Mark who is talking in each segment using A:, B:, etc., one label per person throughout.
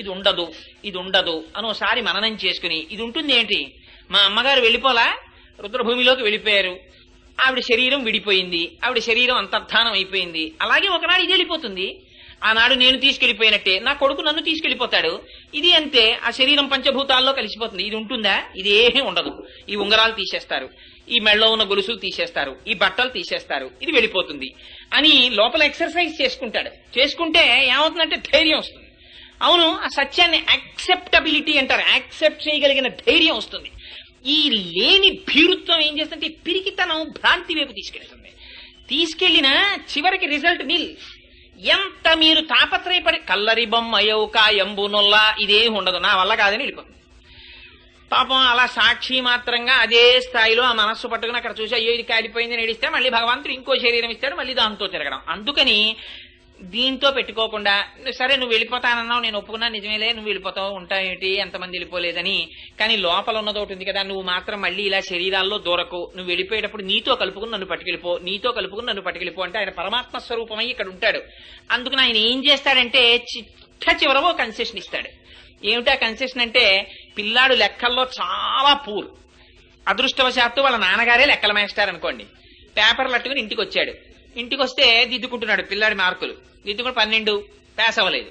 A: ఇది ఉండదు ఇది ఉండదు అని ఒకసారి మననం చేసుకుని ఇది ఉంటుంది ఏంటి, మా అమ్మగారు వెళ్ళిపోలా రుద్రభూమిలోకి వెళ్ళిపోయారు, ఆవిడ శరీరం విడిపోయింది, ఆవిడ శరీరం అంతర్ధానం అయిపోయింది, అలాగే ఒకనాడు ఇది వెళ్ళిపోతుంది, ఆనాడు నేను తీసుకెళ్లిపోయినట్టే నా కొడుకు నన్ను తీసుకెళ్లిపోతాడు, ఇది అంతే, ఆ శరీరం పంచభూతాల్లో కలిసిపోతుంది. ఇది ఉంటుందా? ఇది ఏమీ ఉండదు. ఈ ఉంగరాలు తీసేస్తారు, ఈ మెళ్ళలో ఉన్న గొలుసులు తీసేస్తారు, ఈ బట్టలు తీసేస్తారు, ఇది వెళ్ళిపోతుంది అని లోపల ఎక్సర్సైజ్ చేసుకుంటాడు. చేసుకుంటే ఏమవుతుందంటే ధైర్యం వస్తుంది. అవును, ఆ సత్యాన్ని యాక్సెప్టబిలిటీ అంటారు, యాక్సెప్ట్ చేయగలిగిన ధైర్యం వస్తుంది. ఈ లేని భీరుత్వం ఏం చేస్తుంటే పిరికితనం భ్రాంతి వైపు తీసుకెళ్తుంది. తీసుకెళ్లిన చివరికి రిజల్ట్ నిల్. ఎంత మీరు తాపత్రయపడి కల్లరి బొమ్మ అయ్యవుక ఎంబునొల్లా ఇదేం ఉండదు, నా వల్ల కాదని వెళ్ళిపోతుంది. పాపం అలా సాక్షి మాత్రంగా అదే స్థాయిలో ఆ మనస్సు పట్టుకుని అక్కడ చూసి అయ్యో ఇది కాలిపోయింది నడిస్తే మళ్ళీ భగవంతుడు ఇంకో శరీరం ఇస్తాడు, మళ్ళీ దాంతో తిరగడం. అందుకని దీంతో పెట్టుకోకుండా సరే నువ్వు వెళ్ళిపోతానన్నావు, నేను ఒప్పుకున్నా, నిజమేలే నువ్వు వెళ్ళిపోతావు, ఉంటాయేంటి ఎంతమంది వెళ్ళిపోలేదని, కానీ లోపల ఉన్నది ఒకటి ఉంది కదా, నువ్వు మాత్రం మళ్ళీ ఇలా శరీరాల్లో దూరకు, నువ్వు వెళ్ళిపోయేటప్పుడు నీతో కలుపుకుని నన్ను పట్టుకెళ్ళిపో, నీతో కలుపుకుని నన్ను పట్టుకెళ్ళిపో అంటే ఆయన పరమాత్మ స్వరూపమై ఇక్కడ ఉంటాడు. అందుకని ఆయన ఏం చేస్తాడంటే చిట్ట చివరవో కన్సెషన్ ఇస్తాడు. ఏమిటా కన్సెషన్ అంటే, పిల్లాడు లెక్కల్లో చాలా పూర్, అదృష్టవశాత్తు వాళ్ళ నాన్నగారే లెక్కల మేస్టారు అనుకోండి, పేపర్లు అట్టుకుని ఇంటికి వచ్చాడు. ఇంటికి వస్తే దిద్దుకుంటున్నాడు పిల్లాడి మార్కులు, దిద్దుకుని 12 పాస్ అవ్వలేదు.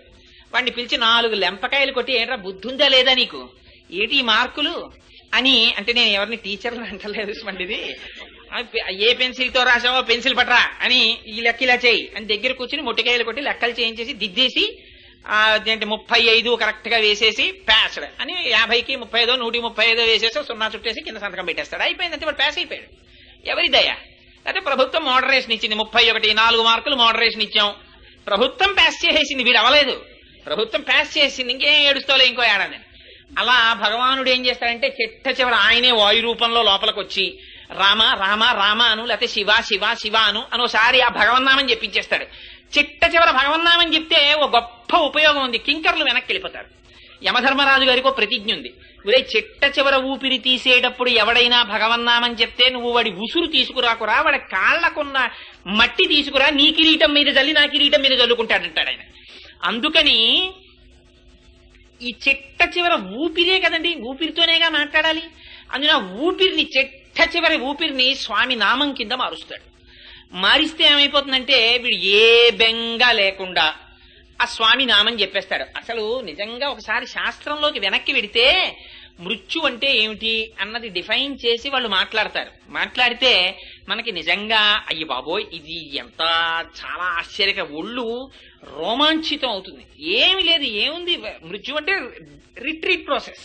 A: వాడిని పిలిచి 4 లెంపకాయలు కొట్టి ఏంట్రా బుద్ధి ఉందా లేదా నీకు, ఏంటి ఈ మార్కులు అని అంటే, నేను ఎవరిని టీచర్లు అంటలేదు మండిది, ఏ పెన్సిల్ తో రాసావో పెన్సిల్ పట్రా అని, ఈ లెక్క ఇలా చేయి అని దగ్గర కూర్చుని మొట్టికాయలు కొట్టి లెక్కలు చేయించేసి దిద్దేసి 35 కరెక్ట్ గా వేసేసి పాస్డ్ అని 50కి 35 135 వేసేసి 0 చుట్టేసి కింద సంతకం పెట్టేస్తాడు. అయిపోయిందంటే వాడు పాస్ అయిపోయాడు. ఎవరి దయ? అయితే ప్రభుత్వం మోడరేషన్ ఇచ్చింది, 31 4 మార్కులు మోడరేషన్ ఇచ్చాం, ప్రభుత్వం పాస్ చేసేసింది, వీడు అవ్వలేదు, ప్రభుత్వం పాస్ చేసింది, ఇంకేం ఏడుస్తోలే ఇంకో ఏడాది. అలా భగవానుడు ఏం చేస్తాడంటే చిట్ట చివర ఆయనే వాయు రూపంలో లోపలికి వచ్చి రామ రామ రామ అను, లేకపోతే శివ శివ శివ అను అనోసారి ఆ భగవన్నామని చెప్పించేస్తాడు. చిట్ట చివర భగవన్నామని చెప్తే ఓ గొప్ప ఉపయోగం ఉంది, కింకర్లు వెనక్కి వెళ్ళిపోతారు. యమధర్మరాజు గారికి ఓ ప్రతిజ్ఞ ఉంది, ఒరే చిట్ట చివర ఊపిరి తీసేటప్పుడు ఎవడైనా భగవన్నామని చెప్తే నువ్వు వాడి ఉసురు తీసుకురాకురా, వాడి కాళ్లకున్న మట్టి తీసుకురా, నీ కిరీటం మీద జల్లి నా కిరీటం మీద జల్లుకుంటాడంటాడు ఆయన. అందుకని ఈ చిట్ట చివర ఊపిరే కదండి, ఊపిరితోనేగా మాట్లాడాలి. అందున ఊపిరిని చిట్ట చివరి ఊపిరిని స్వామి నామం కింద మారుస్తాడు. మారిస్తే ఏమైపోతుందంటే వీడు ఏ బెంగా లేకుండా ఆ స్వామి నామని చెప్పేస్తాడు. అసలు నిజంగా ఒకసారి శాస్త్రంలోకి వెనక్కి వెడితే మృత్యు అంటే ఏమిటి అన్నది డిఫైన్ చేసి వాళ్ళు మాట్లాడతారు. మాట్లాడితే మనకి నిజంగా అయ్యి బాబోయ్ ఇది ఎంత చాలా ఆశ్చర్యక, ఒళ్ళు రోమాంచితం అవుతుంది. ఏమి లేదు, ఏముంది మృత్యు అంటే రిట్రీట్ ప్రాసెస్.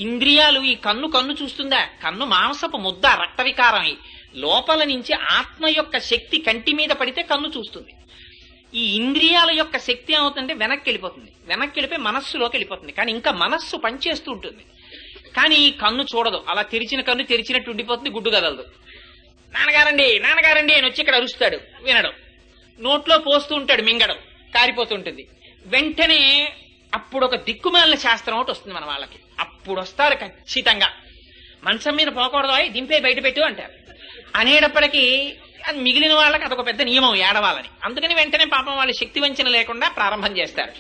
A: ఇంద్రియాలు, ఈ కన్ను చూస్తుందా, కన్ను మాంసపు ముద్ద, రక్త వికారం, లోపల నుంచి ఆత్మ యొక్క శక్తి కంటి మీద పడితే కన్ను చూస్తుంది. ఈ ఇంద్రియాల యొక్క శక్తి ఏమవుతుందంటే వెనక్కి వెళ్ళిపోతుంది, వెనక్కి వెళ్ళిపోయి మనస్సులోకి వెళ్ళిపోతుంది. కానీ ఇంకా మనస్సు పనిచేస్తూ ఉంటుంది, కానీ కన్ను చూడదు. అలా తెరిచిన కన్ను తెరిచినట్టు ఉండిపోతుంది, గుడ్డు కదలదు. నాన్నగారండి నాన్నగారండి అని వచ్చి ఇక్కడ అరుస్తాడు, వినడం. నోట్లో పోస్తూ ఉంటాడు, మింగడం, కారిపోతుంటుంది. వెంటనే అప్పుడు ఒక దిక్కుమాలిన శాస్త్రం ఒకటి వస్తుంది మన వాళ్ళకి. అప్పుడు వస్తారు ఖచ్చితంగా, మంచం మీద పోకూడదు, దింపే బయట పెట్టు అంటారు. అనేటప్పటికీ మిగిలిన వాళ్ళకి అదొక పెద్ద నియమం ఏడవాలని. అందుకని వెంటనే పాపం వాళ్ళ శక్తి వంచన లేకుండా ప్రారంభం చేస్తారు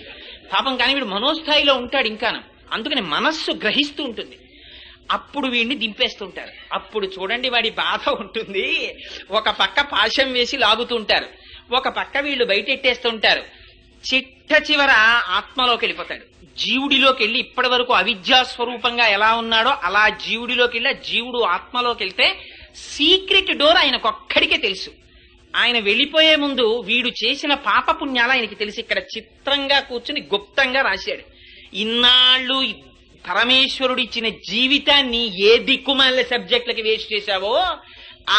A: పాపం. కానీ వీడు మనోస్థాయిలో ఉంటాడు ఇంకాను, అందుకని మనస్సు గ్రహిస్తూ ఉంటుంది. అప్పుడు వీడిని దింపేస్తుంటారు. అప్పుడు చూడండి వాడి బాధ ఉంటుంది. ఒక పక్క పాశం వేసి లాగుతుంటారు, ఒక పక్క వీళ్ళు బయటెట్టేస్తుంటారు. చిట్ట చివర ఆత్మలోకి వెళ్ళిపోతాడు, జీవుడిలోకి వెళ్ళి ఇప్పటి వరకు అవిద్యా స్వరూపంగా ఎలా ఉన్నాడో అలా జీవుడిలోకి వెళ్ళి, జీవుడు ఆత్మలోకి వెళ్తే సీక్రెట్ డోర్ ఆయనకొక్కడికే తెలుసు. ఆయన వెళ్ళిపోయే ముందు వీడు చేసిన పాపపుణ్యాలు ఆయనకి తెలిసి ఇక్కడ చిత్రంగా కూర్చుని గుప్తంగా రాశాడు. ఇన్నాళ్ళు పరమేశ్వరుడు ఇచ్చిన జీవితాన్ని ఏ దిక్కుమాలిన సబ్జెక్టులకి వేస్ట్ చేశావో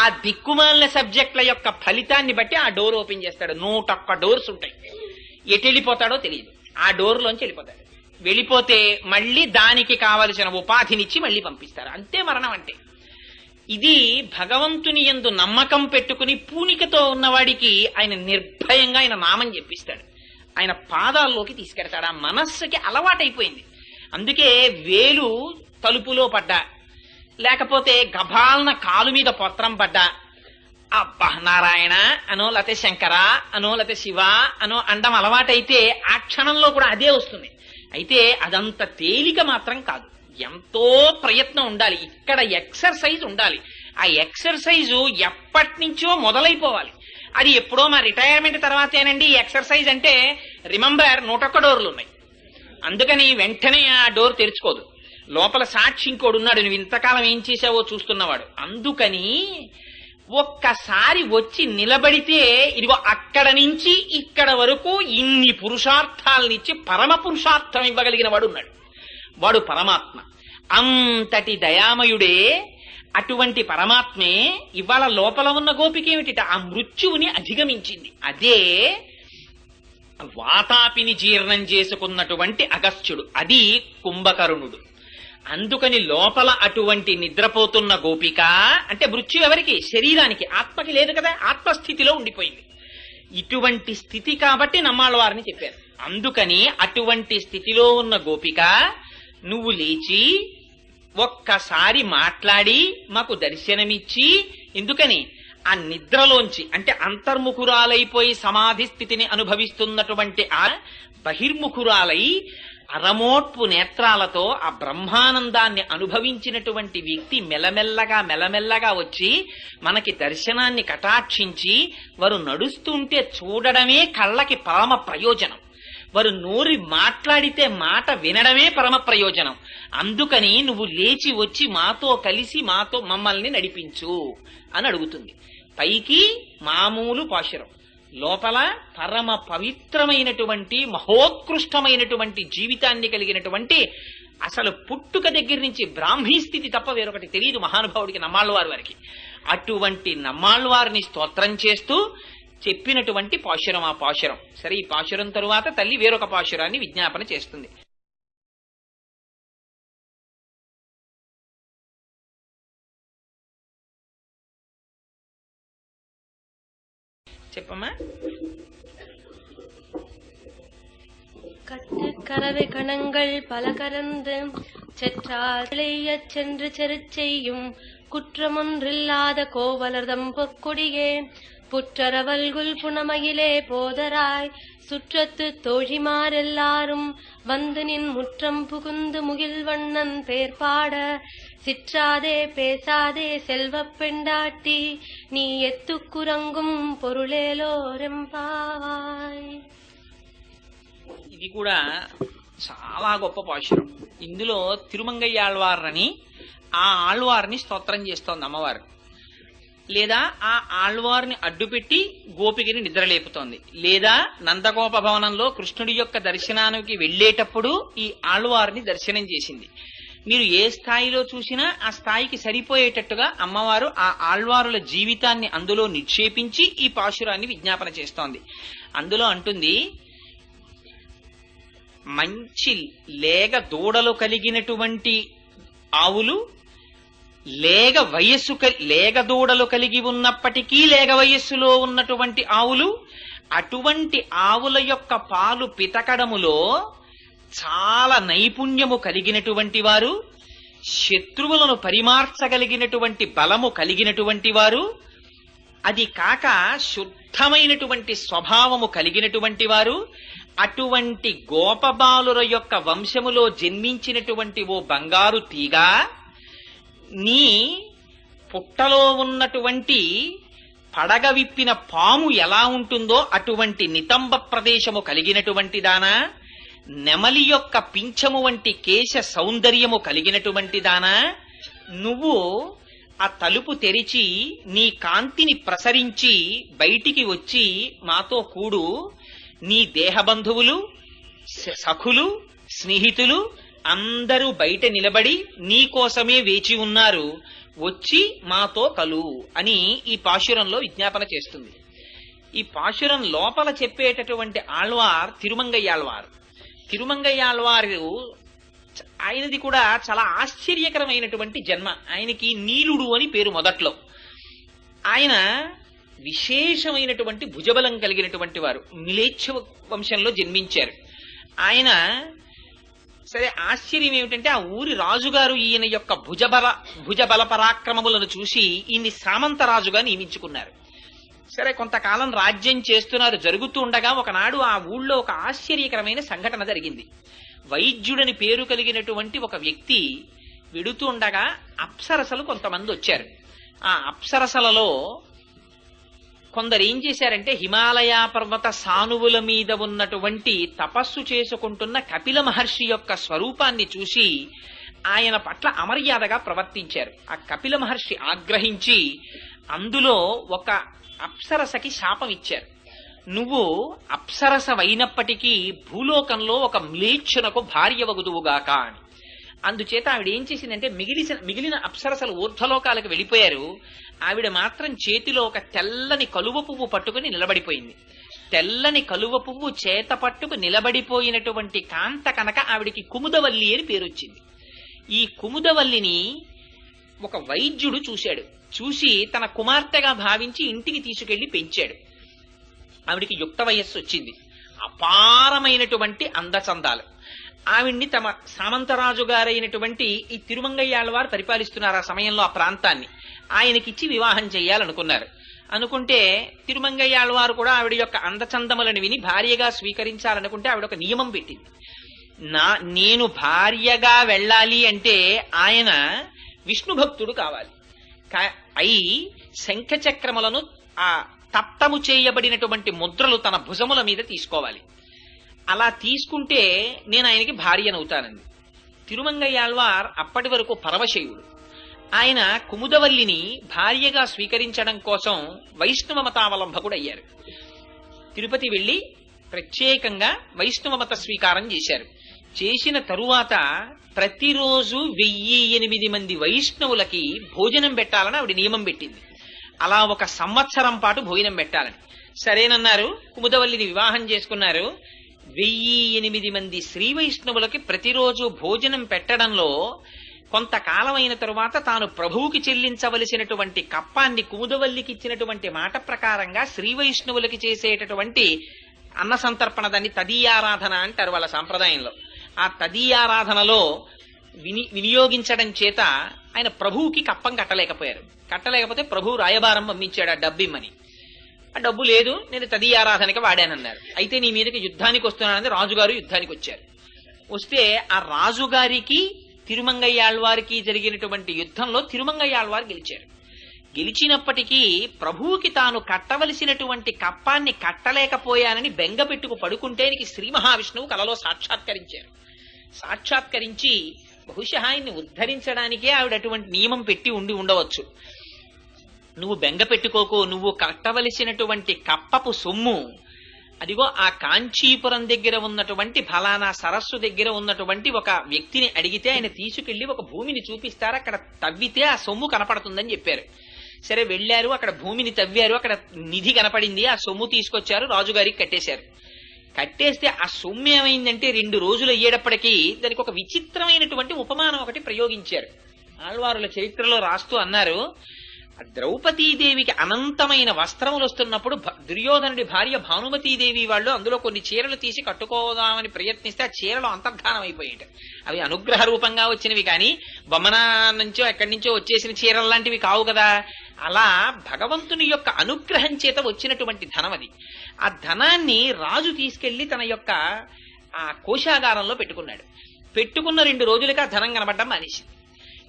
A: ఆ దిక్కుమాలిన సబ్జెక్టుల యొక్క ఫలితాన్ని బట్టి ఆ డోర్ ఓపెన్ చేస్తాడు. 101 డోర్స్ ఉంటాయి. ఎటు వెళ్ళిపోతాడో తెలియదు, ఆ డోర్లోంచి వెళ్ళిపోతాడు. వెళ్ళిపోతే మళ్ళీ దానికి కావలసిన ఉపాధినిచ్చి మళ్ళీ పంపిస్తారు. అంతే మరణం అంటే. ఇది భగవంతుని యందు నమ్మకం పెట్టుకుని పూనికతో ఉన్నవాడికి ఆయన నిర్భయంగా ఆయన నామం చెప్పిస్తాడు, ఆయన పాదాల్లోకి తీసుకెడతాడు. ఆ మనస్సుకి అలవాటైపోయింది. అందుకే వేలు తలుపులో పడ్డా, లేకపోతే గభాలన కాలు మీద పత్రం పడ్డా, అబ్బా నారాయణ అనో లేకపోతే శంకర అనో లేకపోతే శివ అనో అండం అలవాటైతే ఆ క్షణంలో కూడా అదే వస్తుంది. అయితే అదంత తేలిక మాత్రం కాదు, ఎంతో ప్రయత్నం ఉండాలి, ఇక్కడ ఎక్సర్సైజ్ ఉండాలి. ఆ ఎక్సర్సైజు ఎప్పటి నుంచో మొదలైపోవాలి. అది ఎప్పుడో మా రిటైర్మెంట్ తర్వాతేనండి ఎక్సర్సైజ్ అంటే, రిమెంబర్ 101 డోర్లు ఉన్నాయి, అందుకని వెంటనే ఆ డోర్ తెరుచుకోదు. లోపల సాక్షి ఇంకోడు ఉన్నాడు, నువ్వు ఇంతకాలం ఏం చేశావో చూస్తున్నవాడు. అందుకని ఒక్కసారి వచ్చి నిలబడితే ఇదిగో అక్కడ నుంచి ఇక్కడ వరకు ఇన్ని పురుషార్థాలనిచ్చి పరమ పురుషార్థం ఇవ్వగలిగిన వాడు ఉన్నాడు. వాడు పరమాత్మ. అంతటి దయామయుడే. అటువంటి పరమాత్మే ఇవాళ లోపల ఉన్న గోపిక ఏమిటి, ఆ మృత్యువుని అధిగమించింది. అదే వాతాపిని జీర్ణం చేసుకున్నటువంటి అగస్త్యుడు, అది కుంభకర్ణుడు. అందుకని లోపల అటువంటి నిద్రపోతున్న గోపిక అంటే మృత్యు ఎవరికి, శరీరానికి, ఆత్మకి లేదు కదా, ఆత్మస్థితిలో ఉండిపోయింది. ఇటువంటి స్థితి కాబట్టి నమ్మాళ్ళవారిని చెప్పారు. అందుకని అటువంటి స్థితిలో ఉన్న గోపిక నువ్వు లేచి ఒక్కసారి మాట్లాడి మాకు దర్శనమిచ్చి, ఎందుకని ఆ నిద్రలోంచి అంటే అంతర్ముఖురాలైపోయి సమాధి స్థితిని అనుభవిస్తున్నటువంటి ఆ బహిర్ముఖురాలై అరమోట్పు నేత్రాలతో ఆ బ్రహ్మానందాన్ని అనుభవించినటువంటి వ్యక్తి మెల్లమెల్లగా వచ్చి మనకి దర్శనాన్ని కటాక్షించి వారు నడుస్తుంటే చూడడమే కళ్ళకి పరమ ప్రయోజనం. వారు నోరి మాట్లాడితే మాట వినడమే పరమ ప్రయోజనం. అందుకని నువ్వు లేచి వచ్చి మాతో కలిసి మమ్మల్ని నడిపించు అని అడుగుతుంది. పైకి మామూలు పాశురం, లోపల పరమ పవిత్రమైనటువంటి మహోత్కృష్టమైనటువంటి జీవితాన్ని కలిగినటువంటి, అసలు పుట్టుక దగ్గర నుంచి బ్రాహ్మీ స్థితి తప్ప వేరొకటి తెలియదు మహానుభావుడికి, నమ్మాళ్ళవారి వారికి. అటువంటి నమ్మాళ్ళవారిని స్తోత్రం చేస్తూ చెప్పినటువంటి పాశురం ఆ పాశురం. సరే, ఈ పాశురం తరువాత తల్లి వేరొక పాశురాన్ని విజ్ఞాపన చేస్తుంది. చెప్పమ్మా.
B: கரவை கணங்கள் பல கரந்து செற்றாலையச் சென்று செருச்செய்யும் குற்றமொன்றில்லாத கோவலர்தம் பொற்கொடியே புற்றரவல்குல் புனமயிலே போதராய் சுற்றத்து தோழிமாரெல்லாரும் வந்து நின் முற்றம் புகுந்து முகில் வண்ணன் பேர்பாட சிற்றாதே பேசாதே செல்வப் பெண்டாட்டி நீ ఎత్తుకురంగుం పొరులేలోరెంపావాయ్.
A: ఇది కూడా చాలా గొప్ప పాశురం. ఇందులో తిరుమంగయ్య ఆళ్వార్ని, ఆ ఆళ్వార్ని స్తోత్రం చేస్తోంది అమ్మవారు. లేదా ఆ ఆళ్వార్ని అడ్డుపెట్టి గోపికని నిద్రలేపుతోంది. లేదా నందగోప భవనంలో కృష్ణుడి యొక్క దర్శనానికి వెళ్లేటప్పుడు ఈ ఆళ్వార్ని దర్శనం చేసింది. మీరు ఏ స్థాయిలో చూసినా ఆ స్థాయికి సరిపోయేటట్టుగా అమ్మవారు ఆ ఆళ్వారుల జీవితాన్ని అందులో నిక్షేపించి ఈ పాశురాన్ని విజ్ఞాపన చేస్తోంది. అందులో అంటుంది, మంచి లేగ దూడలు కలిగినటువంటి ఆవులు, లేగ దూడలు కలిగి ఉన్నప్పటికీ లేగ వయస్సులో ఉన్నటువంటి ఆవులు, అటువంటి ఆవుల యొక్క పాలు పితకడములో చాలా నైపుణ్యము కలిగినటువంటి వారు, శత్రువులను పరిమార్చగలిగినటువంటి బలము కలిగినటువంటి వారు, అది కాక శుద్ధమైనటువంటి స్వభావము కలిగినటువంటి వారు, అటువంటి గోపబాలుర యొక్క వంశములో జన్మించినటువంటి ఓ బంగారు తీగ, నీ పుట్టలో ఉన్నటువంటి పడగ విప్పిన పాము ఎలా ఉంటుందో అటువంటి నితంబ ప్రదేశము కలిగినటువంటి దానా, నెమలి యొక్క పింఛము వంటి కేశ సౌందర్యము కలిగినటువంటి దానా, నువ్వు ఆ తలుపు తెరిచి నీ కాంతిని ప్రసరించి బయటికి వచ్చి మాతో కూడు. నీ దేహబంధువులు, సఖులు, స్నేహితులు అందరూ బయట నిలబడి నీ కోసమే వేచి ఉన్నారు, వచ్చి మాతో కలు అని ఈ పాశురంలో విజ్ఞాపన చేస్తుంది. ఈ పాశురం లోపల చెప్పేటటువంటి ఆళ్వార్ తిరుమంగయ్యాళ్వారు. తిరుమంగయ్యాళ్వారు ఆయనది కూడా చాలా ఆశ్చర్యకరమైనటువంటి జన్మ. ఆయనకి నీలుడు అని పేరు మొదట్లో. ఆయన విశేషమైనటువంటి భుజబలం కలిగినటువంటి వారు, మిలేచ్ఛ వంశంలో జన్మించారు. ఆయన సరే, ఆశ్చర్యం ఏమిటంటే ఆ ఊరి రాజుగారు ఈయన యొక్క భుజబల పరాక్రమములను చూసి ఈయన్ని సామంతరాజుగా నియమించుకున్నారు. సరే కొంతకాలం రాజ్యం చేస్తున్నారు. జరుగుతూ ఉండగా ఒకనాడు ఆ ఊళ్ళో ఒక ఆశ్చర్యకరమైన సంఘటన జరిగింది. వైద్యుడని పేరు కలిగినటువంటి ఒక వ్యక్తి వెడుతూ ఉండగా అప్సరసలు కొంతమంది వచ్చారు. ఆ అప్సరసలలో కొందరు ఏం చేశారంటే హిమాలయ పర్వత సానువుల మీద ఉన్నటువంటి తపస్సు చేసుకుంటున్న కపిల మహర్షి యొక్క స్వరూపాన్ని చూసి ఆయన పట్ల అమర్యాదగా ప్రవర్తించారు. ఆ కపిల మహర్షి ఆగ్రహించి అందులో ఒక అప్సరసకి శాపం ఇచ్చారు. నువ్వు అప్సరసవైనప్పటికీ భూలోకంలో ఒక మ్లేచ్ఛునకు భార్యవగుదువుగాక అని. అందుచేత ఆవిడ ఏం చేసిందంటే మిగిలిన అప్సరసలు ఊర్ధ్వలోకాలకు వెళ్ళిపోయారు. ఆవిడ మాత్రం చేతిలో ఒక తెల్లని కలువ పువ్వు పట్టుకుని నిలబడిపోయింది. తెల్లని కలువ పువ్వు చేత పట్టుకు నిలబడిపోయినటువంటి కాంత కనుక ఆవిడికి కుముదవల్లి అని పేరొచ్చింది. ఈ కుముదవల్లిని ఒక వైద్యుడు చూశాడు. చూసి తన కుమార్తెగా భావించి ఇంటికి తీసుకెళ్లి పెంచాడు. ఆవిడికి యుక్త వయస్సు వచ్చింది. అపారమైనటువంటి అందచందాలు. ఆవిడ్ని తమ సామంతరాజు గారైనటువంటి ఈ తిరుమంగయ్యాళ్వారు పరిపాలిస్తున్నారు ఆ సమయంలో ఆ ప్రాంతాన్ని. ఆయనకిచ్చి వివాహం చెయ్యాలనుకున్నారు. అనుకుంటే తిరుమంగయ్యాళ్వారు కూడా ఆవిడ యొక్క అందచందములను విని భార్యగా స్వీకరించాలనుకుంటే ఆవిడ ఒక నియమం పెట్టింది. నేను భార్యగా వెళ్ళాలి అంటే ఆయన విష్ణు భక్తుడు కావాలి. అయి శంఖచక్రములను ఆ తప్తము చేయబడినటువంటి ముద్రలు తన భుజముల మీద తీసుకోవాలి. అలా తీసుకుంటే నేను ఆయనకి భార్యనవుతానండి. తిరుమంగయ్యాళ్వార్ అప్పటి వరకు పరమశైవుడు. ఆయన కుముదవల్లిని భార్యగా స్వీకరించడం కోసం వైష్ణవ మతావలంబకుడు అయ్యారు. తిరుపతి వెళ్లి ప్రత్యేకంగా వైష్ణవ మత స్వీకారం చేశారు. చేసిన తరువాత ప్రతిరోజు 1008 మంది వైష్ణవులకి భోజనం పెట్టాలని ఆవిడ నియమం పెట్టింది. అలా 1 సంవత్సరం పాటు భోజనం పెట్టాలని. సరేనన్నారు. కుముదవల్లిని వివాహం చేసుకున్నారు. 1008 మంది శ్రీ వైష్ణవులకి ప్రతిరోజు భోజనం పెట్టడంలో కొంతకాలం అయిన తరువాత తాను ప్రభువుకి చెల్లించవలసినటువంటి కప్పాన్ని కుముదవల్లికి ఇచ్చినటువంటి మాట ప్రకారంగా శ్రీ వైష్ణవులకి చేసేటటువంటి అన్న సంతర్పణ, దాన్ని తదీయారాధన అంటారు వాళ్ళ సాంప్రదాయంలో. ఆ తదీయారాధనలో వినియోగించడం చేత ఆయన ప్రభువుకి కప్పం కట్టలేకపోయారు. కట్టలేకపోతే ప్రభువు రాయబారం పంపించాడు ఆ డబ్బిమ్మని. ఆ డబ్బు లేదు, నేను తదీయారాధనకి వాడానన్నారు. అయితే నీ మీదకి యుద్ధానికి వస్తున్నానని రాజుగారు యుద్ధానికి వచ్చారు. వస్తే ఆ రాజుగారికి తిరుమంగయ్యాళ్వారికి జరిగినటువంటి యుద్ధంలో తిరుమంగయ్యాళ్వారు గెలిచారు. గెలిచినప్పటికీ ప్రభువుకి తాను కట్టవలసినటువంటి కప్పాన్ని కట్టలేకపోయానని బెంగ పెట్టుకు పడుకుంటే శ్రీ మహావిష్ణువు కలలో సాక్షాత్కరించారు. సాక్షాత్కరించి బహుశా ఆయన్ని ఉద్ధరించడానికే ఆవిడ అటువంటి నియమం పెట్టి ఉండవచ్చు. నువ్వు బెంగ పెట్టుకోకు, నువ్వు కట్టవలసినటువంటి కప్పపు సొమ్ము అదిగో ఆ కాంచీపురం దగ్గర ఉన్నటువంటి ఫలానా సరస్సు దగ్గర ఉన్నటువంటి ఒక వ్యక్తిని అడిగితే ఆయన తీసుకెళ్లి ఒక భూమిని చూపిస్తారు, అక్కడ తవ్వితే ఆ సొమ్ము కనపడుతుందని చెప్పారు. సరే వెళ్లారు, అక్కడ భూమిని తవ్వారు, అక్కడ నిధి కనపడింది. ఆ సొమ్ము తీసుకొచ్చారు, రాజుగారికి కట్టేశారు. కట్టేస్తే ఆ సొమ్ము ఏమైందంటే 2 రోజులు అయ్యేటప్పటికీ దానికి ఒక విచిత్రమైనటువంటి ఉపమానం ఒకటి ప్రయోగించారు. ఆళ్వారుల చరిత్రలో రాస్తూ అన్నారు, ద్రౌపదీదేవికి అనంతమైన వస్త్రములు వస్తున్నప్పుడు దుర్యోధనుడి భార్య భానుమతీదేవి వాళ్ళు అందులో కొన్ని చీరలు తీసి కట్టుకోదామని ప్రయత్నిస్తే ఆ చీరలు అంతర్ధానం అయిపోయాయి. అవి అనుగ్రహ రూపంగా వచ్చినవి కానీ బొమ్మనా నుంచో ఎక్కడి నుంచో వచ్చేసిన చీరలు లాంటివి కావు కదా. అలా భగవంతుని యొక్క అనుగ్రహం చేత వచ్చినటువంటి ధనం అది. ఆ ధనాన్ని రాజు తీసుకెళ్లి తన యొక్క ఆ కోశాగారంలో పెట్టుకున్నాడు. పెట్టుకున్న 2 రోజులకి ఆ ధనం కనబడ్డం మానేసి.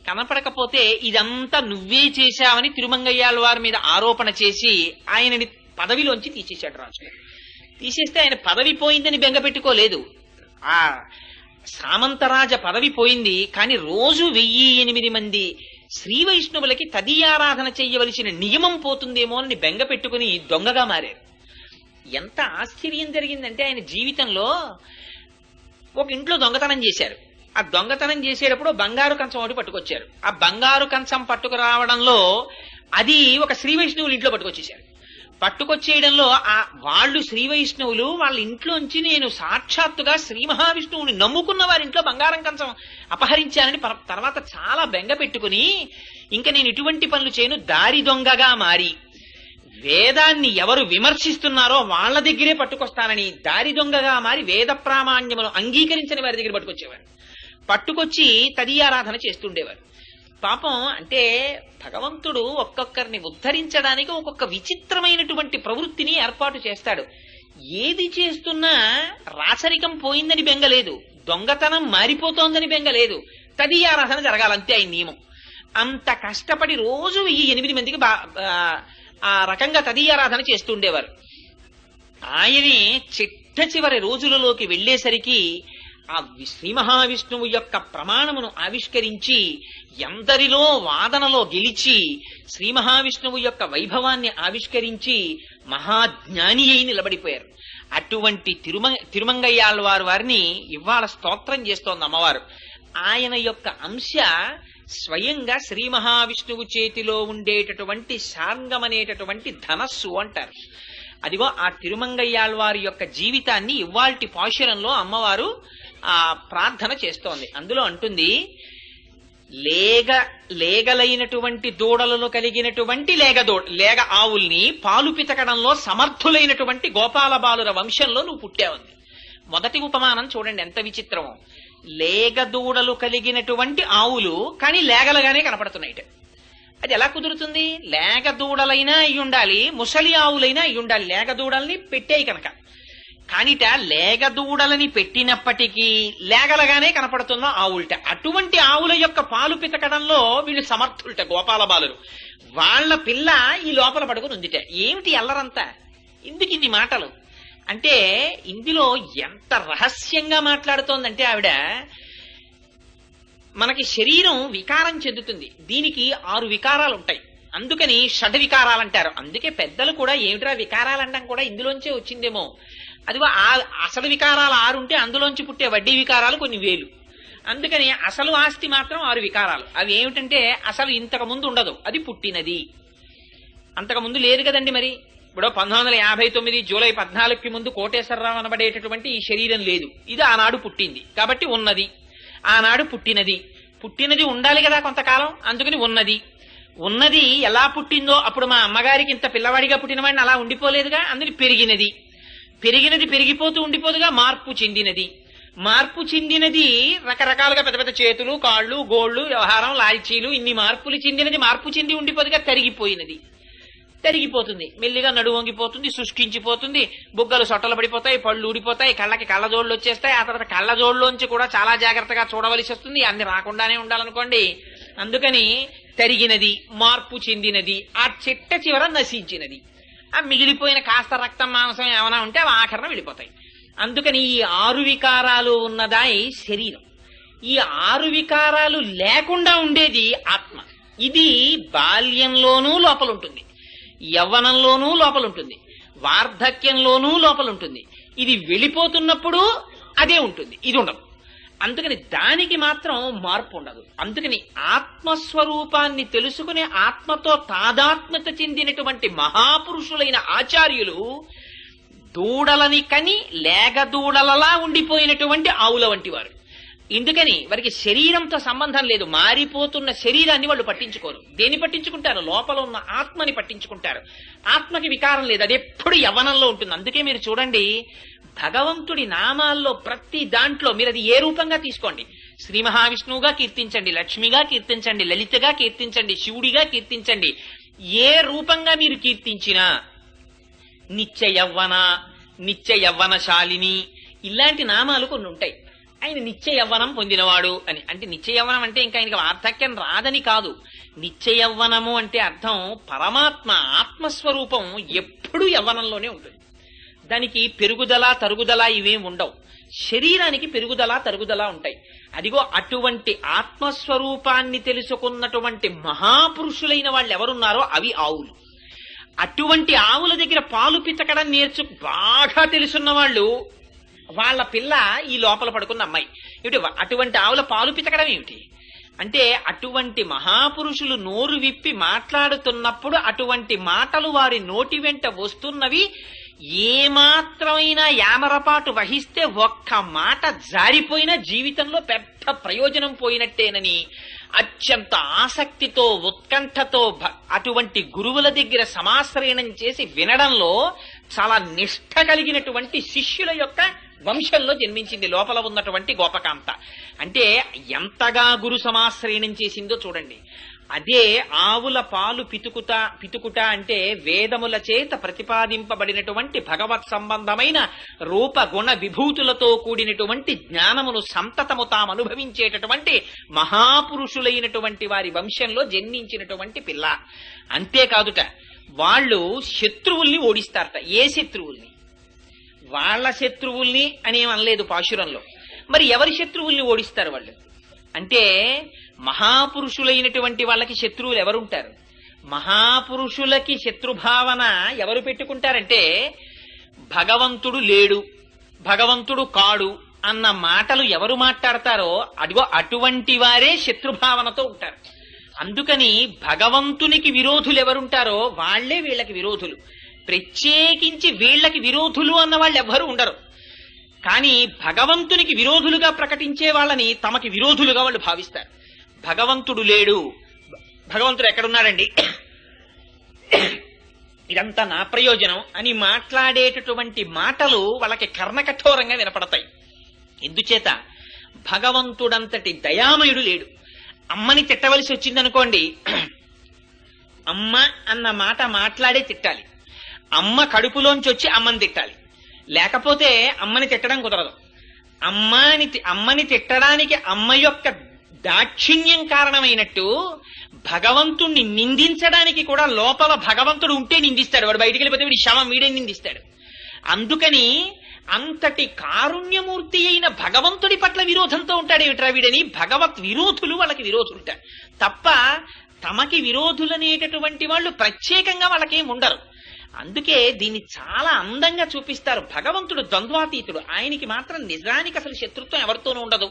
A: కనపడకపోతే ఇదంతా నువ్వే చేశావని తిరుమంగయ్యాళ్వారి మీద ఆరోపణ చేసి ఆయనని పదవిలోంచి తీసేశాడు రాజు. తీసేస్తే ఆయన పదవి పోయిందని బెంగ పెట్టుకోలేదు. ఆ సామంతరాజ పదవి పోయింది, కానీ రోజు 1008 మంది శ్రీ వైష్ణవులకి తదీయారాధన చెయ్యవలసిన నియమం పోతుందేమో అని బెంగ పెట్టుకుని దొంగగా మారారు. ఎంత ఆశ్చర్యం జరిగిందంటే ఆయన జీవితంలో ఒక ఇంట్లో దొంగతనం చేశారు. ఆ దొంగతనం చేసేటప్పుడు బంగారు కంచం ఒకటి పట్టుకొచ్చారు. ఆ బంగారు కంచం పట్టుకురావడంలో అది ఒక శ్రీ వైష్ణవులు ఇంట్లో పట్టుకొచ్చేశారు. పట్టుకొచ్చేయడంలో వాళ్ళు శ్రీ వైష్ణవులు వాళ్ళ ఇంట్లోంచి నేను సాక్షాత్తుగా శ్రీ మహావిష్ణువుని నమ్ముకున్న వారి ఇంట్లో బంగారం కంచం అపహరించానని తర్వాత చాలా బెంగ పెట్టుకుని ఇంకా నేను ఇటువంటి పనులు చేయను, దారి దొంగగా మారి వేదాన్ని ఎవరు విమర్శిస్తున్నారో వాళ్ళ దగ్గరే పట్టుకొస్తానని దారి దొంగగా మారి వేద ప్రామాణ్యమును అంగీకరించని వారి దగ్గర పట్టుకొచ్చేవారు. పట్టుకొచ్చి తదీయారాధన చేస్తుండేవారు. పాపం అంటే భగవంతుడు ఒక్కొక్కరిని ఉద్ధరించడానికి ఒక్కొక్క విచిత్రమైనటువంటి ప్రవృత్తిని ఏర్పాటు చేస్తాడు. ఏది చేస్తున్నా రాచరికం పోయిందని బెంగలేదు, దొంగతనం మారిపోతోందని బెంగలేదు, తదీయారాధన జరగాలంతే ఆయన నియమం. అంత కష్టపడి రోజు 8 మందికి ఆ రకంగా తదీయారాధన చేస్తూ ఉండేవారు. ఆయనే చిట్ట చివరి రోజులలోకి వెళ్లేసరికి ఆ శ్రీ మహావిష్ణువు యొక్క ప్రమాణమును ఆవిష్కరించి ఎందరిలో వాదనలో గెలిచి శ్రీ మహావిష్ణువు యొక్క వైభవాన్ని ఆవిష్కరించి మహాజ్ఞాని అయి నిలబడిపోయారు. అటువంటి తిరుమంగయ్యాళ్వారు వారిని ఇవాళ స్తోత్రం చేస్తోంది అమ్మవారు. ఆయన యొక్క అంశ స్వయంగా శ్రీ మహావిష్ణువు చేతిలో ఉండేటటువంటి శార్ంగం అనేటటువంటి ధనస్సు అంటారు. అదిగో ఆ తిరుమంగయ్యాళ్వారి యొక్క జీవితాన్ని ఇవాల్టి పాశురంలో అమ్మవారు ఆ ప్రార్థన చేస్తోంది. అందులో అంటుంది, లేగలైనటువంటి దూడలను కలిగినటువంటి లేగ ఆవుల్ని పాలు పితకడంలో సమర్థులైనటువంటి గోపాల బాలుర వంశంలో నువ్వు పుట్టావుంది. మొదటి ఉపమానం చూడండి ఎంత విచిత్రమో. లేగ దూడలు కలిగినటువంటి ఆవులు కానీ లేగలుగానే కనపడుతున్నాయి. అది ఎలా కుదురుతుంది? లేగ దూడలైనా అయి ఉండాలి, ముసలి ఆవులైనా అయి ఉండాలి. లేగ దూడల్ని పెట్టాయి కనుక. కానిట లేగ దూడలని పెట్టినప్పటికీ లేగలగానే కనపడుతున్న ఆవులట. అటువంటి ఆవుల యొక్క పాలు పితకడంలో వీళ్ళు సమర్థులట గోపాల బాలురు. వాళ్ళ పిల్ల ఈ లోపల పడుకుని ఉందిట. ఏమిటి అల్లరంతా? ఎందుకు ఇన్ని మాటలు అంటే ఇందులో ఎంత రహస్యంగా మాట్లాడుతోందంటే ఆవిడ, మనకి శరీరం వికారం చెందుతుంది. దీనికి 6 వికారాలు ఉంటాయి. అందుకని షడ్ వికారాలు అంటారు. అందుకే పెద్దలు కూడా ఏమిట్రా వికారాలు అనడం కూడా ఇందులోంచే వచ్చిందేమో. అదిగో అసలు వికారాలు 6 ఉంటే అందులోంచి పుట్టే వడ్డీ వికారాలు కొన్ని వేలు. అందుకని అసలు ఆస్తి మాత్రం 6 వికారాలు. అవి ఏమిటంటే అసలు ఇంతకు ముందు ఉండదు, అది పుట్టినది. అంతకు ముందు లేదు కదండి. మరి ఇప్పుడు 1959 జూలై 14కి ముందు కోటేశ్వరరావు అనబడేటటువంటి ఈ శరీరం లేదు. ఇది ఆనాడు పుట్టింది కాబట్టి ఉన్నది. ఆనాడు పుట్టినది ఉండాలి కదా కొంతకాలం. అందుకని ఉన్నది ఎలా పుట్టిందో అప్పుడు మా అమ్మగారికి ఇంత పిల్లవాడిగా పుట్టిన వాడిని అలా ఉండిపోలేదుగా. అందుకని పెరిగినది పెరిగిపోతూ ఉండిపోదుగా. మార్పు చెందినది రకరకాలుగా పెద్ద పెద్ద చేతులు, కాళ్ళు, గోళ్లు, వ్యవహారం, లాల్చీలు, ఇన్ని మార్పులు చెందినది మార్పు చెంది ఉండిపోదుగా. తరిగిపోతుంది, మెల్లిగా నడువు వంగిపోతుంది, శుష్కించిపోతుంది, బుగ్గలు సొట్టలు పడిపోతాయి, పళ్ళు ఊడిపోతాయి, కళ్ళకి కళ్ళజోళ్లు వచ్చేస్తాయి. ఆ తర్వాత కళ్ళజోళ్లోంచి కూడా చాలా జాగ్రత్తగా చూడవలసి వస్తుంది. అన్ని రాకుండానే ఉండాలనుకోండి. అందుకని తరిగినది, మార్పు చెందినది, ఆ చిట్ట చివర నశించినది. ఆ మిగిలిపోయిన కాస్త రక్తం మాంసం ఏమైనా ఉంటే అవి ఆఖరణ వెళ్ళిపోతాయి. అందుకని ఈ 6 వికారాలు ఉన్నదా ఈ శరీరం. ఈ 6 వికారాలు లేకుండా ఉండేది ఆత్మ. ఇది బాల్యంలోనూ లోపలుంటుంది, యవ్వనంలోనూ లోపలుంటుంది, వార్ధక్యంలోనూ లోపలుంటుంది. ఇది వెళ్ళిపోతున్నప్పుడు అదే ఉంటుంది, ఇది ఉండదు. అందుకని దానికి మాత్రం మార్పు ఉండదు. అందుకని ఆత్మస్వరూపాన్ని తెలుసుకునే ఆత్మతో తాదాత్మ్యత చెందినటువంటి మహాపురుషులైన ఆచార్యులు దూడలని కని లేగ దూడలలా ఉండిపోయినటువంటి ఆవుల వంటి వారు. ఎందుకని వారికి శరీరంతో సంబంధం లేదు. మారిపోతున్న శరీరాన్ని వాళ్ళు పట్టించుకోరు. దేని పట్టించుకుంటారు? లోపల ఉన్న ఆత్మని పట్టించుకుంటారు. ఆత్మకి వికారం లేదు, అది ఎప్పుడు యవ్వనంలో ఉంటుంది. అందుకే మీరు చూడండి, భగవంతుడి నామాల్లో ప్రతి దాంట్లో మీరు అది ఏ రూపంగా తీసుకోండి, శ్రీ మహావిష్ణువుగా కీర్తించండి, లక్ష్మిగా కీర్తించండి, లలితగా కీర్తించండి, శివుడిగా కీర్తించండి, ఏ రూపంగా మీరు కీర్తించినా నిత్య యవ్వనశాలిని ఇలాంటి నామాలు కొన్ని ఉంటాయి. ఆయన నిత్య యవ్వనం పొందినవాడు అని. అంటే నిత్య యవ్వనం అంటే ఇంకా ఆయనకి వార్ధక్యం రాదని కాదు. నిత్య యవ్వనము అంటే అర్థం పరమాత్మ ఆత్మస్వరూపం ఎప్పుడూ యవ్వనంలోనే ఉంటుంది. దానికి పెరుగుదల తరుగుదల ఇవేం ఉండవు. శరీరానికి పెరుగుదల తరుగుదల ఉంటాయి. అదిగో అటువంటి ఆత్మస్వరూపాన్ని తెలుసుకున్నటువంటి మహాపురుషులైన వాళ్ళు ఎవరున్నారో అవి ఆవులు. అటువంటి ఆవుల దగ్గర పాలు పితకడం బాగా తెలుసున్న వాళ్ళు, వాళ్ళ పిల్ల ఈ లోపల పడుకున్న అమ్మాయి. ఏమిటి అటువంటి ఆవుల పాలు పితకడం ఏమిటి అంటే, అటువంటి మహాపురుషులు నోరు విప్పి మాట్లాడుతున్నప్పుడు అటువంటి మాటలు వారి నోటి వెంట వస్తున్నవి ఏమాత్రమైనా యామరపాటు వహిస్తే ఒక్క మాట జారిపోయినా జీవితంలో పెద్ద ప్రయోజనం పోయినట్టేనని అత్యంత ఆసక్తితో ఉత్కంఠతో అటువంటి గురువుల దగ్గర సమాశ్రయణం చేసి వినడంలో చాలా నిష్ఠ కలిగినటువంటి శిష్యుల యొక్క వంశంలో జన్మించింది లోపల ఉన్నటువంటి గోపకాంత. అంటే ఎంతగా గురు సమాశ్రయణం చేసిందో చూడండి. అదే ఆవుల పాలు పితుకుట అంటే వేదముల చేత ప్రతిపాదింపబడినటువంటి భగవత్ సంబంధమైన రూప గుణ విభూతులతో కూడినటువంటి జ్ఞానమును సంతతము తాము అనుభవించేటటువంటి మహాపురుషులైనటువంటి వారి వంశంలో జన్మించినటువంటి పిల్ల. అంతేకాదుట వాళ్ళు శత్రువుల్ని ఓడిస్తారట. ఏ శత్రువుల్ని? వాళ్ళ శత్రువుల్ని అనేం అనలేదు పాశురంలో. మరి ఎవరి శత్రువుల్ని ఓడిస్తారు వాళ్ళు అంటే, మహాపురుషులైనటువంటి వాళ్ళకి శత్రువులు ఎవరుంటారు? మహాపురుషులకి శత్రుభావన ఎవరు పెట్టుకుంటారంటే, భగవంతుడు లేడు, భగవంతుడు కాడు అన్న మాటలు ఎవరు మాట్లాడతారో అదిగో అటువంటి వారే శత్రుభావనతో ఉంటారు. అందుకని భగవంతునికి విరోధులు ఎవరుంటారో వాళ్లే వీళ్ళకి విరోధులు. ప్రత్యేకించి వీళ్ళకి విరోధులు అన్న వాళ్ళు ఎవ్వరూ ఉండరు. కానీ భగవంతునికి విరోధులుగా ప్రకటించే వాళ్ళని తమకి విరోధులుగా వాళ్ళు భావిస్తారు. భగవంతుడు లేడు, భగవంతుడు ఎక్కడున్నాడండి, ఇదంతా నా ప్రయోజనం అని మాట్లాడేటటువంటి మాటలు వాళ్ళకి కర్ణకఠోరంగా వినపడతాయి. ఎందుచేత భగవంతుడంతటి దయామయుడు లేడు. అమ్మని తిట్టవలసి వచ్చిందనుకోండి, అమ్మ అన్న మాట మాట్లాడే తిట్టాలి. అమ్మ కడుపులోంచి వచ్చి అమ్మని తిట్టాలి. లేకపోతే అమ్మని తిట్టడం కుదరదు. అమ్మని తిట్టడానికి అమ్మ యొక్క దాక్షిణ్యం కారణమైనట్టు భగవంతుణ్ణి నిందించడానికి కూడా లోపల భగవంతుడు ఉంటే నిందిస్తాడు. వాడు బయటికి వెళ్ళిపోతే వీడి శవం వీడే నిందిస్తాడు. అందుకని అంతటి కారుణ్యమూర్తి అయిన భగవంతుడి పట్ల విరోధంతో ఉంటాడేమిట్రా వీడని భగవత్ విరోధులు వాళ్ళకి విరోధులుంటారు తప్ప తమకి విరోధులనేటటువంటి వాళ్ళు ప్రత్యేకంగా వాళ్ళకేం ఉండరు. అందుకే దీన్ని చాలా అందంగా చూపిస్తారు. భగవంతుడు ద్వంద్వాతీతుడు. ఆయనకి మాత్రం నిజానికి అసలు శత్రుత్వం ఎవరితోనూ ఉండదు.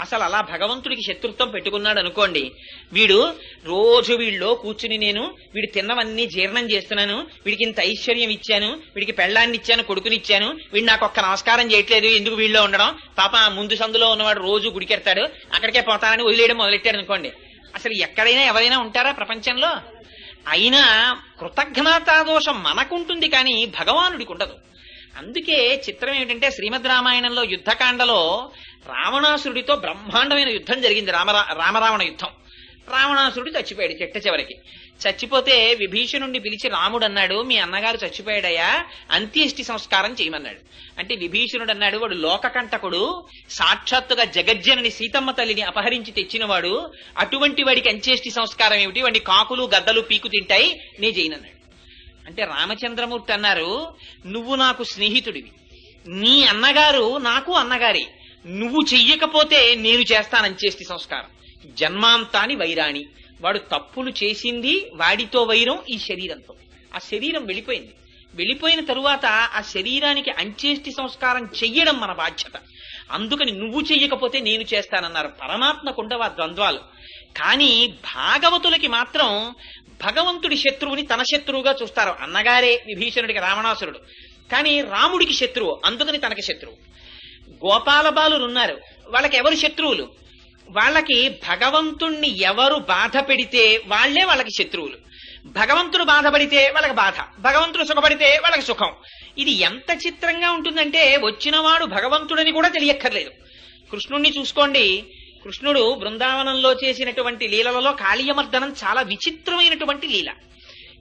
A: అసలు అలా భగవంతుడికి శత్రుత్వం పెట్టుకున్నాడు అనుకోండి, వీడు రోజు వీళ్ళలో కూర్చుని నేను వీడు తిన్నవన్నీ జీర్ణం చేస్తున్నాను, వీడికి ఇంత ఐశ్వర్యం ఇచ్చాను, వీడికి పెళ్ళాన్ని ఇచ్చాను, కొడుకునిచ్చాను, వీడు నాకు ఒక్క నమస్కారం చేయట్లేదు, ఎందుకు వీళ్ళలో ఉండడం, పాప ముందు సందులో ఉన్నవాడు రోజు గుడికెడతాడు, అక్కడికే పోతానని వదిలేయడం మొదలెట్టాడు అనుకోండి. అసలు ఎక్కడైనా ఎవరైనా ఉంటారా ప్రపంచంలో? అయినా కృతజ్ఞతాదోషం మనకుంటుంది కానీ భగవానుడికి ఉండదు. అందుకే చిత్రం ఏమిటంటే శ్రీమద్ రామాయణంలో యుద్ధకాండలో రావణాసురుడితో బ్రహ్మాండమైన యుద్ధం జరిగింది. రామరావణ యుద్ధం. రావణాసురుడు చచ్చిపోయాడు చెట్ట చివరికి. చచ్చిపోతే విభీషణుడిని పిలిచి రాముడు అన్నాడు, మీ అన్నగారు చచ్చిపోయాడయ్యా, అంత్యేష్టి సంస్కారం చేయమన్నాడు. అంటే విభీషణుడు అన్నాడు, వాడు లోకకంటకుడు, సాక్షాత్తుగా జగజ్జనని సీతమ్మ తల్లిని అపహరించి తెచ్చినవాడు, అటువంటి వాడికి అంత్యేష్టి సంస్కారం ఏమిటి, వాడి కాకులు గద్దలు పీకు తింటాయి, నే చేయనన్నాడు. అంటే రామచంద్రమూర్తి అన్నారు, నువ్వు నాకు స్నేహితుడివి, నీ అన్నగారు నాకు అన్నగారి, నువ్వు చెయ్యకపోతే నేను చేస్తాను అంత్యేష్టి సంస్కారం. జన్మాంతాని వైరాణి, వాడు తప్పులు చేసింది, వాడితో వైరం ఈ శరీరంతో. ఆ శరీరం వెళ్ళిపోయింది. వెళ్ళిపోయిన తరువాత ఆ శరీరానికి అంత్యేష్టి సంస్కారం చెయ్యడం మన బాధ్యత. అందుకని నువ్వు చెయ్యకపోతే నేను చేస్తానన్నారు. పరమాత్మకుండవ ద్వంద్వాలు. కానీ భాగవతులకి మాత్రం భగవంతుడి శత్రువుని తన శత్రువుగా చూస్తారు. అన్నగారే విభీషణుడికి రావణాసురుడు, కానీ రాముడికి శత్రువు, అందుకని తనకి శత్రువు. గోపాల బాలురు ఉన్నారు, వాళ్ళకి ఎవరు శత్రువులు? వాళ్ళకి భగవంతుణ్ణి ఎవరు బాధ పెడితే వాళ్లే వాళ్ళకి శత్రువులు. భగవంతుడు బాధపడితే వాళ్ళకి బాధ, భగవంతుడు సుఖపడితే వాళ్ళకి సుఖం. ఇది ఎంత చిత్రంగా ఉంటుందంటే వచ్చినవాడు భగవంతుడని కూడా తెలియక్కర్లేదు. కృష్ణుణ్ణి చూసుకోండి. కృష్ణుడు బృందావనంలో చేసినటువంటి లీలలలో కాళీయమర్దనం చాలా విచిత్రమైనటువంటి లీల.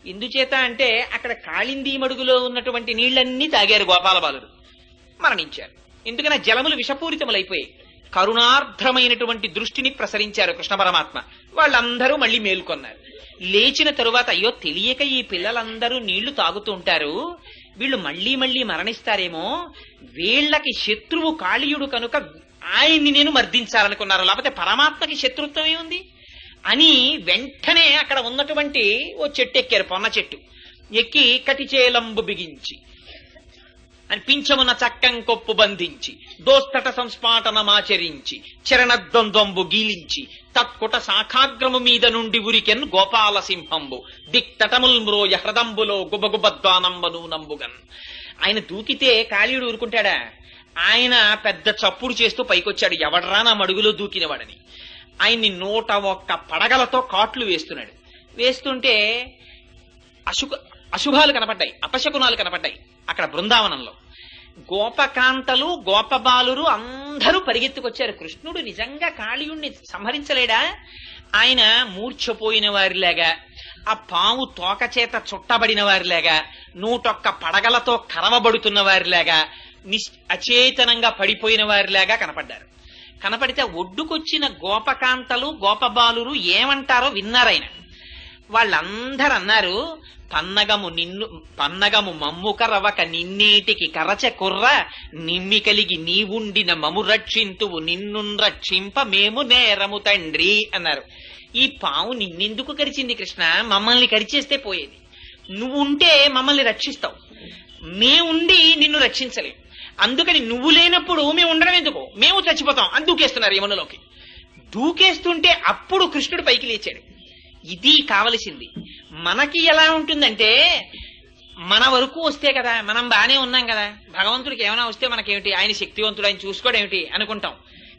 A: ఎందుచేత అంటే అక్కడ కాళిందీ మడుగులో ఉన్నటువంటి నీళ్లన్నీ తాగారు గోపాల బాలుడు, మరణించారు. ఎందుకన్నా జలములు విషపూరితములైపోయాయి. కరుణార్ద్రమైనటువంటి దృష్టిని ప్రసరించారు కృష్ణ పరమాత్మ. వాళ్ళందరూ మళ్ళీ మేల్కొన్నారు. లేచిన తరువాత అయ్యో తెలియక ఈ పిల్లలందరూ నీళ్లు తాగుతూ ఉంటారు, వీళ్ళు మళ్లీ మళ్లీ మరణిస్తారేమో, వీళ్ళకి శత్రువు కాళీయుడు కనుక ఆయన్ని నేను మర్దించాలనుకున్నారు, లేకపోతే పరమాత్మకి శత్రుత్వం ఏముంది అని వెంటనే అక్కడ ఉన్నటువంటి ఓ చెట్టు ఎక్కారు, పొన్న చెట్టు ఎక్కి కటిచేలంబు బిగించి పింఛమున చక్కం కొప్పు బంధించి దోస్తట సంస్పాటనమాచరించి చరణద్వంద్వంబు గీలించి తత్కుట శాఖాగ్రము మీద నుండి ఉరికెన్ గోపాల సింహంబు దిక్తటముల్ మ్రోయ హృదంబులో గుబగుబద్వానంబను నంబుగన్. ఆయన దూకితే కాళీయుడు ఊరుకుంటాడా? ఆయన పెద్ద చప్పుడు చేస్తూ పైకొచ్చాడు, ఎవడ్రా నా మడుగులో దూకినవాడని. ఆయన్ని 101 పడగలతో కాట్లు వేస్తున్నాడు. వేస్తుంటే అశుభాలు కనపడ్డాయి, అపశకునాలు కనపడ్డాయి అక్కడ బృందావనంలో. గోపకాంతలు గోపబాలురు అందరూ పరిగెత్తుకొచ్చారు. కృష్ణుడు నిజంగా కాళీయుణ్ణి సంహరించలేడా? ఆయన మూర్ఛపోయిన వారిలాగా, ఆ పాము తోక చేత చుట్టబడిన వారిలాగా, 101 పడగలతో కరవబడుతున్న వారిలాగా, అచేతనంగా పడిపోయిన వారిలాగా కనపడ్డారు. కనపడితే ఒడ్డుకొచ్చిన గోపకాంతలు గోపబాలురు ఏమంటారో విన్నారాయన. వాళ్ళందరూ అన్నారు, పన్నగము మమ్ము కరవక నిన్నేటికి కరచ కుర్ర నిమ్మి కలిగి నీవుండిన మము రక్షింతువు నిన్ను రక్షింప మేము నేరము తండ్రి అన్నారు. ఈ పాము నిన్నెందుకు కరిచింది కృష్ణ? మమ్మల్ని కరిచేస్తే పోయేది. నువ్వుంటే మమ్మల్ని రక్షిస్తావు, మేముండి నిన్ను రక్షించలేం. అందుకని నువ్వు లేనప్పుడు మేము ఉండడం ఎందుకు, మేము చచ్చిపోతాం అని దూకేస్తున్నారు యమునలోకి. దూకేస్తుంటే అప్పుడు కృష్ణుడు పైకి లేచాడు. ఇది కావలసింది. మనకి ఎలా ఉంటుందంటే, మన వరకు వస్తే కదా, మనం బానే ఉన్నాం కదా, భగవంతుడికి ఏమైనా వస్తే మనకేమిటి, ఆయన శక్తివంతుడు, ఆయన చూసుకోవడం ఏమిటి అనుకుంటాం.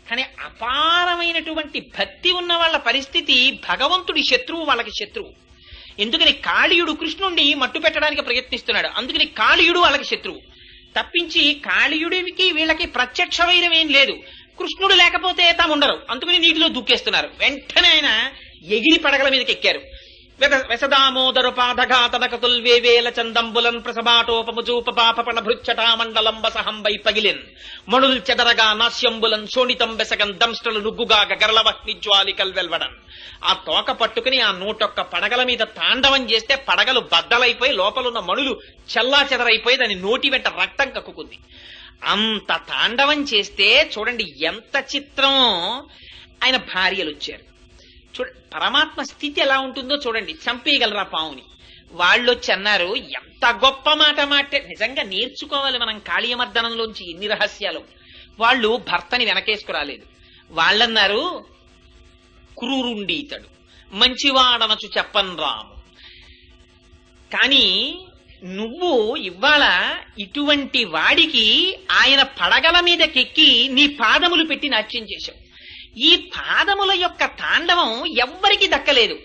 A: కానీ అపారమైనటువంటి భక్తి ఉన్న వాళ్ళ పరిస్థితి, భగవంతుడి శత్రువు వాళ్ళకి శత్రువు. ఎందుకని కాళీయుడు కృష్ణుడిని మట్టు పెట్టడానికి ప్రయత్నిస్తున్నాడు, అందుకని కాళీయుడు వాళ్ళకి శత్రువు. తప్పించి కాళీయుడికి వీళ్ళకి ప్రత్యక్ష వైరం ఏం లేదు. కృష్ణుడు లేకపోతే తాముండరు, అందుకని నీటిలో దూకేస్తున్నారు. వెంటనే ఆయన ఎగిరి పడగల మీదకి ఎక్కారు. వెసదామోదరు పాదఘాతనకతుల్వేవేల చందంబులన్ ప్రసబాటోపముజూప పాపపణ భృచ్చటా మండలం వసహంబై పగిలిన్ మణుల్ చెదరగా నాస్యంబులన్ శోణితం బెసగన్ దంష్ట్రలు నుగ్గుగా గరళవహ్ని జ్వాలికల్ వెల్వడన్. ఆ తోక పట్టుకుని ఆ 101 పడగల మీద తాండవం చేస్తే పడగలు బద్దలైపోయి లోపలున్న మణులు చల్లా చెదరైపోయి దాని నోటి వెంట రక్తం కక్కుకుంది. అంత తాండవం చేస్తే చూడండి ఎంత చిత్రమో. ఆయన భార్యలు వచ్చారు. పరమాత్మ స్థితి ఎలా ఉంటుందో చూడండి. చంపేయగలరా పావుని? వాళ్ళు వచ్చి అన్నారు, ఎంత గొప్ప మాట మాట, నిజంగా నేర్చుకోవాలి మనం కాళీయమర్దనంలోంచి ఎన్ని రహస్యాలు. వాళ్ళు భర్తని వెనకేసుకురాలేదు. వాళ్ళన్నారు, క్రూరుండి ఇతడు మంచివాడనచు చెప్పన్ రాము, కానీ నువ్వు ఇవాళ ఇటువంటి వాడికి ఆయన పడగల మీదకెక్కి నీ పాదములు పెట్టి నాట్యం చేశావు. ఈ పాదముల యొక్క తాండవం ఎవ్వరికి దక్కలేదు.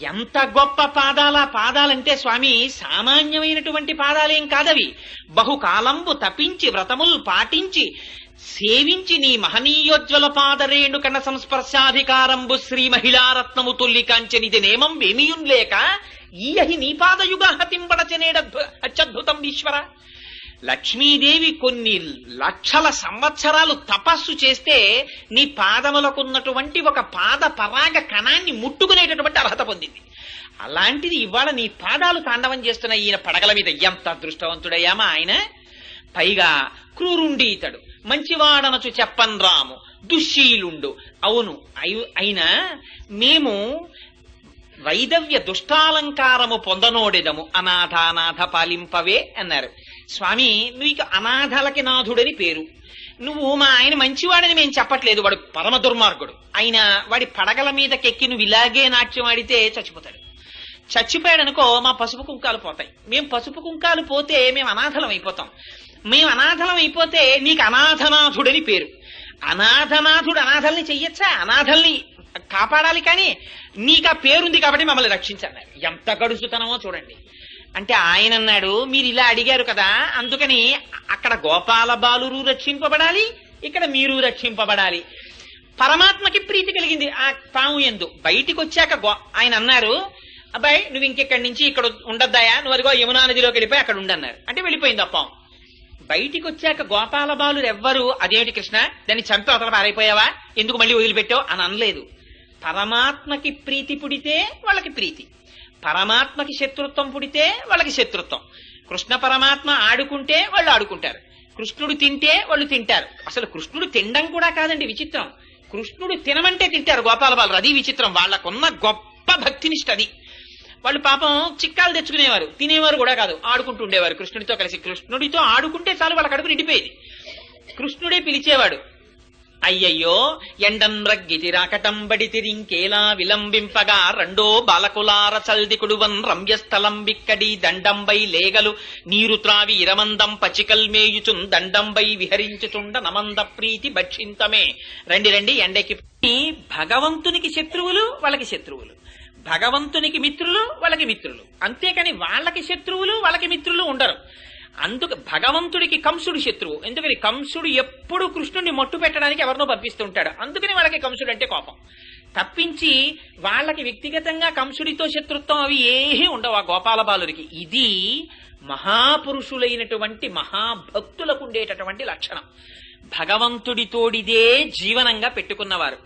A: ఎంత గొప్ప పాదాలంటే స్వామి, సామాన్యమైనటువంటి పాదాలేం కాదవి. బహుకాలంబు తపించి వ్రతములు పాటించి సేవించి నీ మహనీయోజ్వల పాదరేణు కణ సంస్పర్శాధికారంబు శ్రీ మహిళారత్నము తుల్లి కాంచనిది నేమం వేమియున్ లేక ఈయహి నీ పాదయుగ హతింబడచనేడ అత్యద్భుతం ఈశ్వర. లక్ష్మీదేవి కొన్ని లక్షల సంవత్సరాలు తపస్సు చేస్తే నీ పాదములకున్నటువంటి ఒక పాద పరాగ కణాన్ని ముట్టుకునేటటువంటి అర్హత పొందింది. అలాంటిది ఇవాళ నీ పాదాలు తాండవం చేస్తున్న ఈయన పడగల మీద. ఎంత అదృష్టవంతుడయ్యామా ఆయన. పైగా క్రూరుండి ఇతడు మంచివాడనచు చెప్పన్ రాము, దుశ్శీలుండు. అవును, అయినా మేము వైదవ్య దుష్టాలంకారము పొందనోడెదము, అనాథానాథ పాలింపవే అన్నారు. స్వామి, నువ్వు అనాథలకి నాథుడని పేరు. నువ్వు మా ఆయన మంచివాడని మేము చెప్పట్లేదు, వాడు పరమ దుర్మార్గుడు. అయినా వాడి పడగల మీదకెక్కి నువ్వు ఇలాగే నాట్యం ఆడితే చచ్చిపోతాడు. చచ్చిపోయాడనుకో మా పసుపు కుంకాలు పోతాయి. మేము పసుపు కుంకాలు పోతే మేము అనాథలం అయిపోతాం. మేము అనాథలం అయిపోతే నీకు అనాథనాథుడని పేరు. అనాథనాథుడు అనాథల్ని చెయ్యొచ్చా? అనాథల్ని కాపాడాలి, కానీ నీకు ఆ పేరుంది కాబట్టి మమ్మల్ని రక్షించన్నారు. ఎంత గడుసుతనమో చూడండి. అంటే ఆయన అన్నాడు, మీరు ఇలా అడిగారు కదా, అందుకని అక్కడ గోపాల బాలురు రక్షింపబడాలి, ఇక్కడ మీరు రక్షింపబడాలి. పరమాత్మకి ప్రీతి కలిగింది ఆ పాము యందు. బయటికి వచ్చాక ఆయన అన్నారు, అబ్బాయి నువ్వు ఇంకెక్కడి నుంచి ఇక్కడ ఉండద్దాయా, నువ్వు అదిగో యమునా నదిలోకి వెళ్ళిపోయి అక్కడ ఉండన్నారు. అంటే వెళ్ళిపోయింది ఆ పాము. బయటికి వచ్చాక గోపాల బాలురు ఎవ్వరు, అదేమిటి కృష్ణ దాన్ని చంపి అవతల పారైపోయావా, ఎందుకు మళ్ళీ వదిలిపెట్టావు అని అనలేదు. పరమాత్మకి ప్రీతి పుడితే వాళ్ళకి ప్రీతి, పరమాత్మకి శత్రుత్వం పుడితే వాళ్ళకి శత్రుత్వం. కృష్ణ పరమాత్మ ఆడుకుంటే వాళ్ళు ఆడుకుంటారు, కృష్ణుడు తింటే వాళ్ళు తింటారు. అసలు కృష్ణుడు తినడం కూడా కాదండి విచిత్రం, కృష్ణుడు తినమంటే తింటారు గోపాల బాలురు. అది విచిత్రం. వాళ్ళకున్న గొప్ప భక్తినిష్ట అది. వాళ్ళు పాపం చిక్కాలు తెచ్చుకునేవారు, తినేవారు కూడా కాదు, ఆడుకుంటూ ఉండేవారు కృష్ణుడితో కలిసి. కృష్ణుడితో ఆడుకుంటే చాలు వాళ్ళ కడుపు నిండిపోయేది. కృష్ణుడే పిలిచేవాడు, అయ్యయ్యో ఎండం రగ్గితి రాకటంబడి తిరింకేలా విలంబింపగా రెండో బాలకులార చల్దికుడువన్ రమ్యస్థలం బిక్కడి దండంబై లేగలు నీరు త్రావి ఇరమందం పచికల్ మేయుచున్ దండంబై విహరించుచుండ నమంద ప్రీతి భక్షింతమే. రండి రండి ఎండకి. భగవంతునికి శత్రువులు వాళ్ళకి శత్రువులు, భగవంతునికి మిత్రులు వాళ్ళకి మిత్రులు. అంతేకాని వాళ్ళకి శత్రువులు వాళ్ళకి మిత్రులు ఉండరు. అందుకు భగవంతుడికి కంసుడు శత్రువు. ఎందుకని కంసుడు ఎప్పుడు కృష్ణుడిని మట్టు పెట్టడానికి ఎవరినో పంపిస్తుంటాడు. అందుకని వాళ్ళకి కంసుడు అంటే కోపం తప్పించి వాళ్ళకి వ్యక్తిగతంగా కంసుడితో శత్రుత్వం అవి ఏమీ ఉండవు ఆ గోపాల బాలురికి. ఇది మహాపురుషులైనటువంటి మహాభక్తులకు ఉండేటటువంటి లక్షణం. భగవంతుడితోడిదే జీవనంగా పెట్టుకున్నవారు.